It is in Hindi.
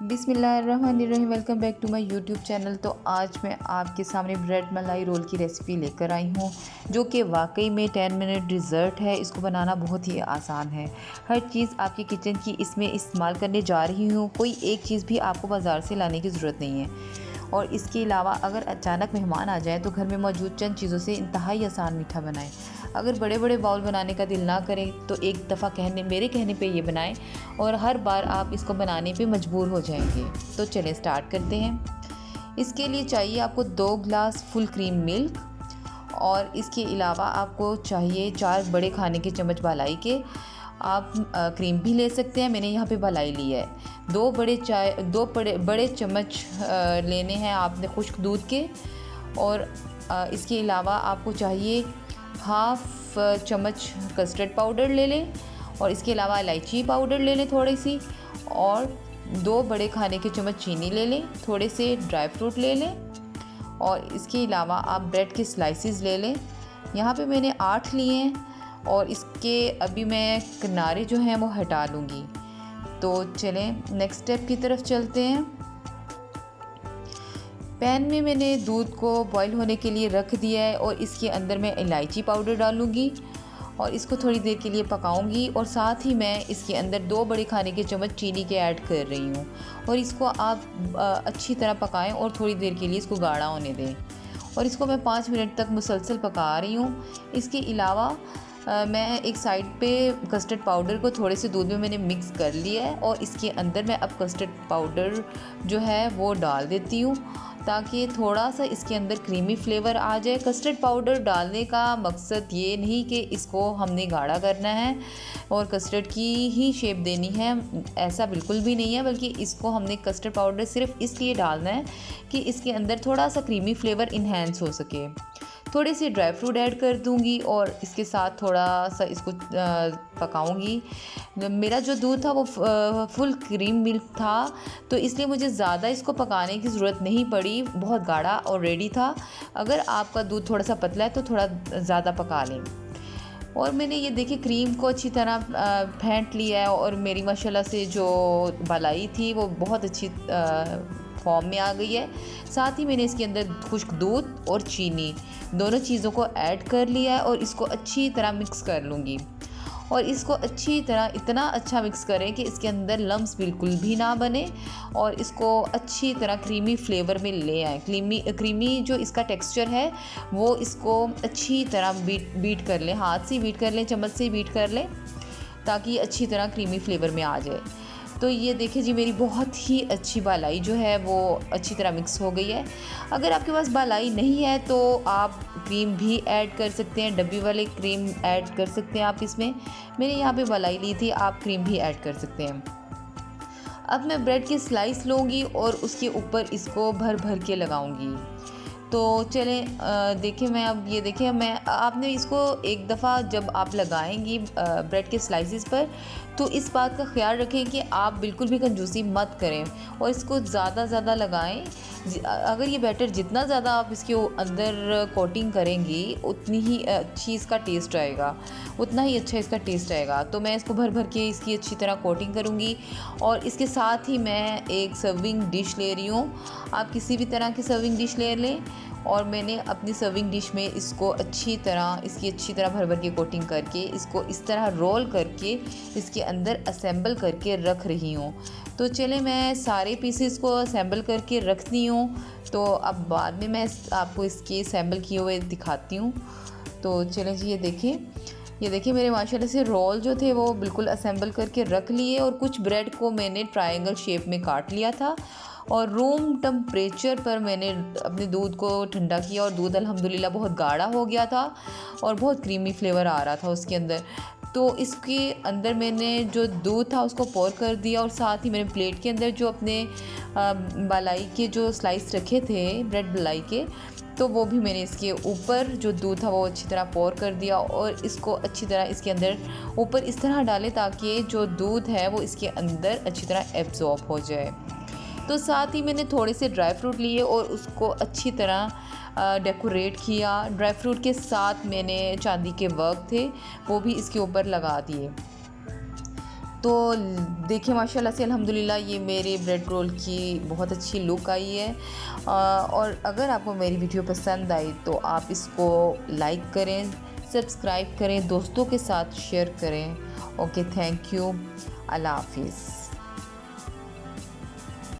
बिस्मिल्लाहिर्रहमानिर्रहीम। Welcome back to my YouTube channel. तो आज मैं आपके सामने ब्रेड मलाई रोल की रेसिपी लेकर आई हूँ, जो कि वाकई में 10 मिनट डिज़र्ट है। इसको बनाना बहुत ही आसान है। हर चीज़ आपकी किचन की इसमें इस्तेमाल करने जा रही हूँ। कोई एक चीज़ भी आपको बाज़ार से लाने की ज़रूरत नहीं है। और इसके अलावा अगर अचानक मेहमान आ जाए तो घर में मौजूद चंद चीज़ों से इंतहाई आसान मीठा बनाएं। अगर बड़े बड़े बाउल बनाने का दिल ना करे तो एक दफ़ा मेरे कहने पे ये बनाएं और हर बार आप इसको बनाने पे मजबूर हो जाएंगे। तो चलें स्टार्ट करते हैं। इसके लिए चाहिए आपको 2 गिलास फुल क्रीम मिल्क, और इसके अलावा आपको चाहिए 4 बड़े खाने के चम्मच मलाई के। आप क्रीम भी ले सकते हैं, मैंने यहाँ पे मलाई लिया है। 2 बड़े चम्मच लेने हैं आपने खुश्क दूध के। और इसके अलावा आपको चाहिए हाफ़ चम्मच कस्टर्ड पाउडर ले लें, और इसके अलावा इलायची पाउडर ले लें थोड़ी सी, और 2 बड़े खाने के चम्मच चीनी ले लें, थोड़े से ड्राई फ्रूट ले लें, और इसके अलावा आप ब्रेड के स्लाइसेस ले लें। यहाँ पे मैंने 8 लिए हैं, और इसके अभी मैं किनारे जो हैं वो हटा लूँगी। तो चलें नेक्स्ट स्टेप की तरफ चलते हैं। पैन में मैंने दूध को बॉईल होने के लिए रख दिया है, और इसके अंदर मैं इलायची पाउडर डालूँगी और इसको थोड़ी देर के लिए पकाऊंगी। और साथ ही मैं इसके अंदर 2 बड़े खाने के चम्मच चीनी के ऐड कर रही हूँ, और इसको आप अच्छी तरह पकाएं और थोड़ी देर के लिए इसको गाढ़ा होने दें। और इसको मैं 5 मिनट तक मुसलसल पका रही हूँ। इसके अलावा मैं एक साइड पे कस्टर्ड पाउडर को थोड़े से दूध में मैंने मिक्स कर लिया है, और इसके अंदर मैं अब कस्टर्ड पाउडर जो है वो डाल देती हूँ, ताकि थोड़ा सा इसके अंदर क्रीमी फ्लेवर आ जाए। कस्टर्ड पाउडर डालने का मकसद ये नहीं कि इसको हमने गाढ़ा करना है और कस्टर्ड की ही शेप देनी है, ऐसा बिल्कुल भी नहीं है। बल्कि इसको हमने कस्टर्ड पाउडर सिर्फ इसलिए डालना है कि इसके अंदर थोड़ा सा क्रीमी फ्लेवर इन्हेंस हो सके। थोड़े से ड्राई फ्रूट ऐड कर दूंगी, और इसके साथ थोड़ा सा इसको पकाऊंगी। मेरा जो दूध था वो फुल क्रीम मिल्क था, तो इसलिए मुझे ज़्यादा इसको पकाने की ज़रूरत नहीं पड़ी, बहुत गाढ़ा और रेडी था। अगर आपका दूध थोड़ा सा पतला है तो थोड़ा ज़्यादा पका लें। और मैंने ये देखिए क्रीम को अच्छी तरह फेंट लिया है, और मेरी माशाल्लाह से जो मलाई थी वो बहुत अच्छी फॉर्म में आ गई है। साथ ही मैंने इसके अंदर खुश्क दूध और चीनी दोनों चीज़ों को ऐड कर लिया है, और इसको अच्छी तरह मिक्स कर लूँगी। और इसको अच्छी तरह इतना अच्छा मिक्स करें कि इसके अंदर लम्स बिल्कुल भी ना बने, और इसको अच्छी तरह क्रीमी फ्लेवर में ले आए। क्रीमी जो इसका टेक्सचर है वो इसको अच्छी तरह बीट कर लें, हाथ से बीट कर लें, चम्मच से बीट कर लें, ताकि अच्छी तरह क्रीमी फ्लेवर में आ जाए। तो ये देखिए जी, मेरी बहुत ही अच्छी बालाई जो है वो अच्छी तरह मिक्स हो गई है। अगर आपके पास बालाई नहीं है तो आप क्रीम भी ऐड कर सकते हैं, डब्बी वाले क्रीम ऐड कर सकते हैं आप इसमें। मैंने यहाँ पे बालाई ली थी, आप क्रीम भी ऐड कर सकते हैं। अब मैं ब्रेड की स्लाइस लूँगी और उसके ऊपर इसको भर भर के लगाऊँगी। तो चलें देखिए, मैं अब ये देखिए, मैं आपने इसको एक दफ़ा जब आप लगाएंगी ब्रेड के स्लाइसेस पर, तो इस बात का ख्याल रखें कि आप बिल्कुल भी कंजूसी मत करें और इसको ज़्यादा लगाएं। अगर ये बैटर जितना ज़्यादा आप इसके अंदर कोटिंग करेंगी उतनी ही अच्छी इसका टेस्ट आएगा, उतना ही अच्छा इसका टेस्ट आएगा। तो मैं इसको भर भर के इसकी अच्छी तरह कोटिंग करूँगी। और इसके साथ ही मैं एक सर्विंग डिश ले रही हूँ। आप किसी भी तरह की सर्विंग डिश ले लें, और मैंने अपनी सर्विंग डिश में इसको इसकी अच्छी तरह भर भर के कोटिंग करके इसको इस तरह रोल करके इसके अंदर असेंबल करके रख रही हूँ। तो चले मैं सारे पीसेस को असेंबल करके रखती हूँ, तो अब बाद में मैं आपको इसके असेंबल किए हुए दिखाती हूँ। तो चलें जी, ये देखिए मेरे माशाल्लाह से रोल जो थे वो बिल्कुल असेंबल करके रख लिए। और कुछ ब्रेड को मैंने ट्रायंगल शेप में काट लिया था, और रूम टेम्परेचर पर मैंने अपने दूध को ठंडा किया, और दूध अल्हम्दुलिल्लाह बहुत गाढ़ा हो गया था और बहुत क्रीमी फ्लेवर आ रहा था उसके अंदर। तो इसके अंदर मैंने जो दूध था उसको पोर कर दिया, और साथ ही मैंने प्लेट के अंदर जो अपने बालाई के जो स्लाइस रखे थे ब्रेड मलाई के, तो वो भी मैंने इसके ऊपर जो दूध था वो अच्छी तरह पोर कर दिया, और इसको अच्छी तरह इसके अंदर ऊपर इस तरह डालें ताकि जो दूध है वो इसके अंदर अच्छी तरह एब्जॉर्ब हो जाए। तो साथ ही मैंने थोड़े से ड्राई फ्रूट लिए और उसको अच्छी तरह डेकोरेट किया। ड्राई फ्रूट के साथ मैंने चांदी के वर्क थे वो भी इसके ऊपर लगा दिए। तो देखिए माशाल्लाह से अल्हम्दुलिल्लाह ये मेरे ब्रेड रोल की बहुत अच्छी लुक आई है। और अगर आपको मेरी वीडियो पसंद आई तो आप इसको लाइक करें, सब्सक्राइब करें, दोस्तों के साथ शेयर करें। Okay, thank you. अल्लाह हाफिज़।